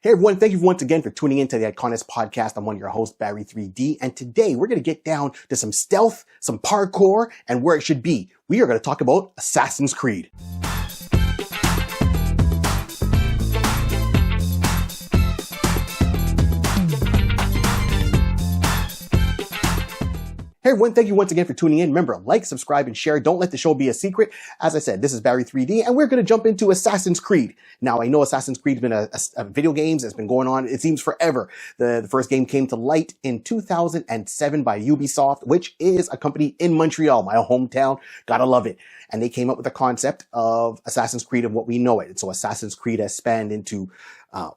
Hey everyone, thank you once again for tuning in to the Iconis podcast. I'm one of your hosts, Barry 3D, and today we're going to get down to some stealth, some parkour, and where it should be. We are going to talk about Assassin's Creed. Hey everyone, thank you once again for tuning in. Remember, like, subscribe, and share. Don't let the show be a secret. As I said, this is Barry 3D, and we're going to jump into Assassin's Creed. Now, I know Assassin's Creed has been a video games that's been going on, it seems, forever. The first game came to light in 2007 by Ubisoft, which is a company in Montreal, my hometown. Gotta love it. And they came up with the concept of Assassin's Creed of what we know it. And so Assassin's Creed has spanned into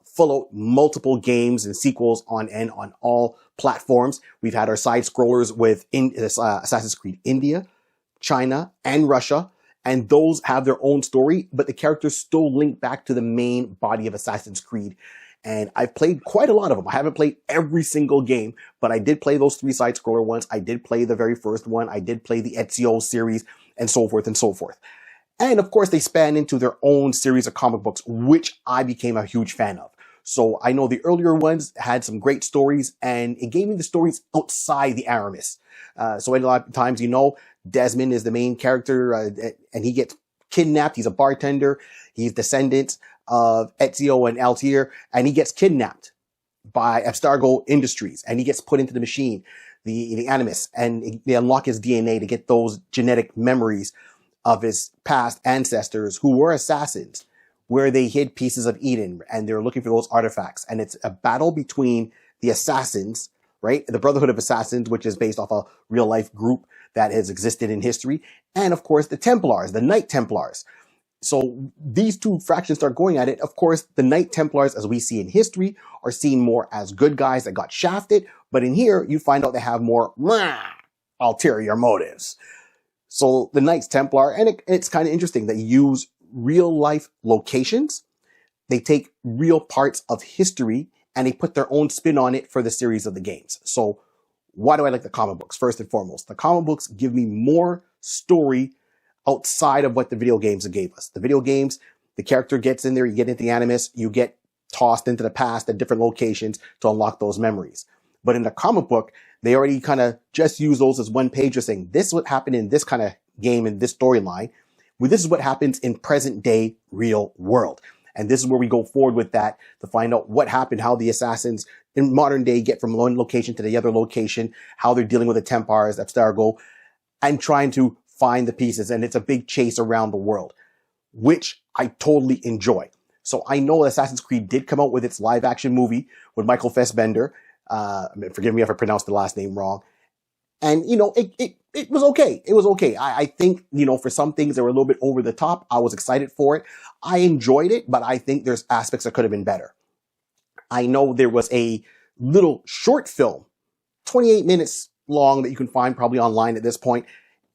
full out multiple games and sequels on all platforms. We've had our side scrollers with Assassin's Creed India, China, and Russia, and those have their own story, but the characters still link back to the main body of Assassin's Creed. And I've played quite a lot of them. I haven't played every single game, but I did play those 3 side scroller ones. I did play the very first one. I did play the Ezio series, and so forth and so forth. And of course, they span into their own series of comic books, which I became a huge fan of. So I know the earlier ones had some great stories, and it gave me the stories outside the Animus. So a lot of times, Desmond is the main character, and he gets kidnapped. He's a bartender. He's descendant of Ezio and Altair, and he gets kidnapped by Abstergo Industries, and he gets put into the machine, the Animus, and they unlock his DNA to get those genetic memories of his past ancestors who were assassins, where they hid pieces of Eden, and they're looking for those artifacts. And it's a battle between the assassins, right? The Brotherhood of Assassins, which is based off a real life group that has existed in history. And of course, the Templars, the Knight Templars. So these two factions start going at it. Of course, the Knight Templars, as we see in history, are seen more as good guys that got shafted. But in here, you find out they have more ulterior motives. So the Knights Templar, and it's kind of interesting that you use real life locations. They take real parts of history and they put their own spin on it for the series of the games. So why do I like the comic books? First and foremost, the comic books give me more story outside of what the video games gave us. The video games, the character gets in there, you get into the Animus, you get tossed into the past at different locations to unlock those memories. But in the comic book, they already kind of just use those as one page of saying, this is what happened in this kind of game, in this storyline. Well, this is what happens in present day real world. And this is where we go forward with that to find out what happened, how the assassins in modern day get from one location to the other location, how they're dealing with the Templars, Abstergo, and trying to find the pieces. And it's a big chase around the world, which I totally enjoy. So I know Assassin's Creed did come out with its live action movie with Michael Fassbender. Forgive me if I pronounced the last name wrong. And, it was okay. It was okay. I think, for some things that were a little bit over the top. I was excited for it. I enjoyed it, but I think there's aspects that could have been better. I know there was a little short film, 28 minutes long, that you can find probably online at this point.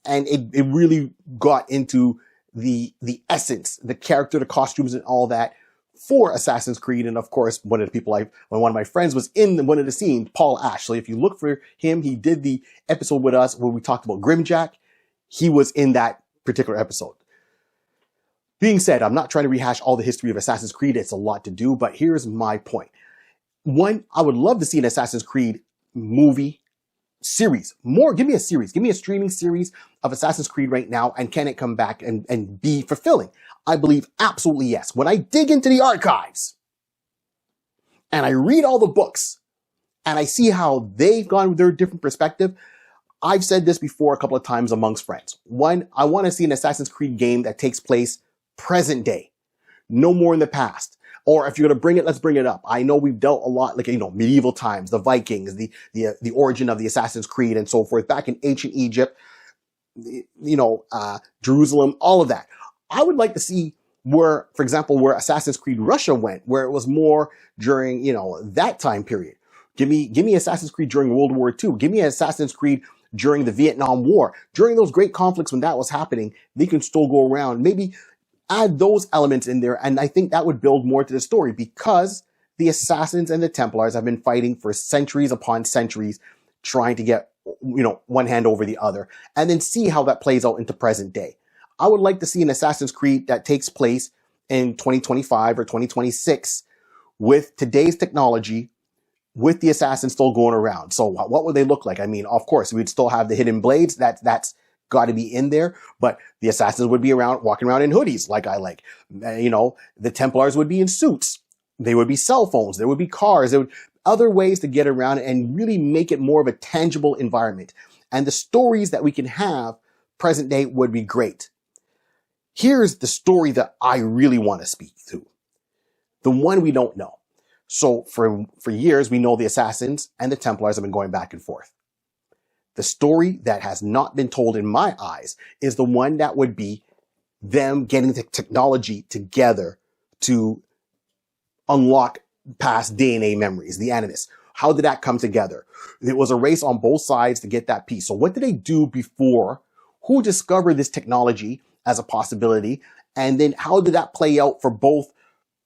And it really got into the essence, the character, the costumes and all that for Assassin's Creed. And of course, one of my friends was in one of the scenes, Paul Ashley. If you look for him, he did the episode with us where we talked about Grimjack. He was in that particular episode. Being said, I'm not trying to rehash all the history of Assassin's Creed. It's a lot to do, but here's my point. One, I would love to see an Assassin's Creed movie series. Give me a series. Give me a streaming series of Assassin's Creed right now. And can it come back and be fulfilling? I believe absolutely yes. When I dig into the archives and I read all the books and I see how they've gone with their different perspective, I've said this before a couple of times amongst friends. One, I want to see an Assassin's Creed game that takes place present day, no more in the past. Or if you're going to bring it, let's bring it up. I know we've dealt a lot, medieval times, the Vikings, the origin of the Assassin's Creed and so forth, back in ancient Egypt, Jerusalem, all of that. I would like to see where Assassin's Creed Russia went, where it was more during, that time period. Give me Assassin's Creed during World War II. Give me Assassin's Creed during the Vietnam War. During those great conflicts when that was happening, they can still go around, maybe add those elements in there. And I think that would build more to the story because the Assassins and the Templars have been fighting for centuries upon centuries, trying to get, one hand over the other, and then see how that plays out into present day. I would like to see an Assassin's Creed that takes place in 2025 or 2026, with today's technology, with the assassins still going around. So what would they look like? I mean, of course, we'd still have the hidden blades. That's got to be in there, but the assassins would be walking around in hoodies like I like. The Templars would be in suits. They would be cell phones. There would be cars. There would other ways to get around and really make it more of a tangible environment. And the stories that we can have present day would be great. Here's the story that I really want to speak to. The one we don't know. So for years, we know the assassins and the Templars have been going back and forth. The story that has not been told in my eyes is the one that would be them getting the technology together to unlock past DNA memories, the Animus. How did that come together? It was a race on both sides to get that piece. So what did they do before? Who discovered this technology as a possibility? And then how did that play out for both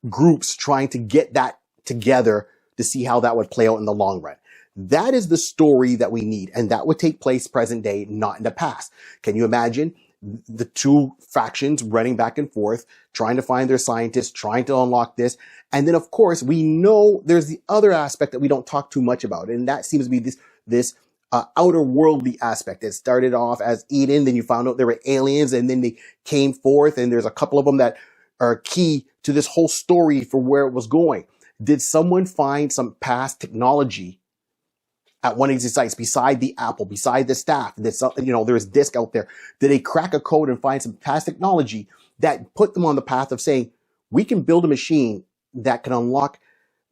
groups trying to get that together to see how that would play out in the long run? That is the story that we need. And that would take place present day, not in the past. Can you imagine the two factions running back and forth, trying to find their scientists, trying to unlock this? And then, of course, we know there's the other aspect that we don't talk too much about. And that seems to be this outer worldly aspect. It started off as Eden. Then you found out there were aliens, and then they came forth. And there's a couple of them that are key to this whole story for where it was going. Did someone find some past technology at one of these sites, beside the apple, beside the staff? There's disc out there. Did they crack a code and find some past technology that put them on the path of saying, we can build a machine that can unlock,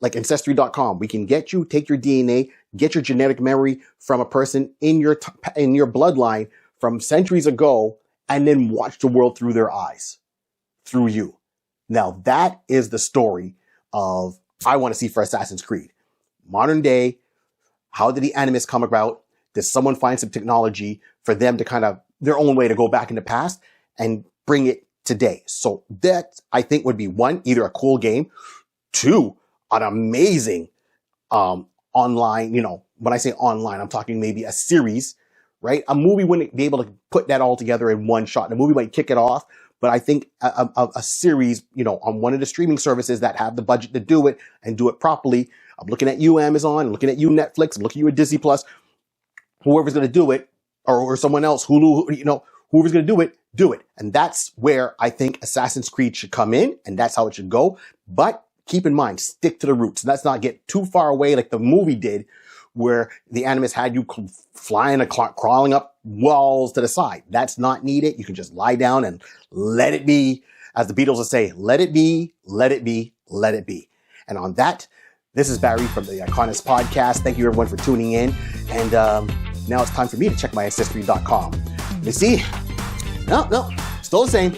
like Ancestry.com. We can take your DNA, get your genetic memory from a person in your bloodline from centuries ago, and then watch the world through their eyes, through you. Now that is the story of I want to see for Assassin's Creed. Modern day, how did the Animus come about? Did someone find some technology for them to kind of their own way to go back in the past and bring it today? So that I think would be one, either a cool game, two, an amazing online, when I say online, I'm talking maybe a series, right? A movie wouldn't be able to put that all together in one shot. The movie might kick it off, but I think a series, on one of the streaming services that have the budget to do it and do it properly. I'm looking at you, Amazon. I'm looking at you, Netflix. I'm looking at you, Disney Plus. Whoever's going to do it, or someone else, Hulu, whoever's going to do it. And that's where I think Assassin's Creed should come in, and that's how it should go. But keep in mind, stick to the roots. Let's not get too far away like the movie did, where the Animus had you flying, crawling up walls to the side. That's not needed. You can just lie down and let it be. As the Beatles would say, let it be, let it be, let it be. And on that, this is Barry from the Iconis podcast. Thank you everyone for tuning in. And now it's time for me to check my Ancestry.com. You see? No, still the same.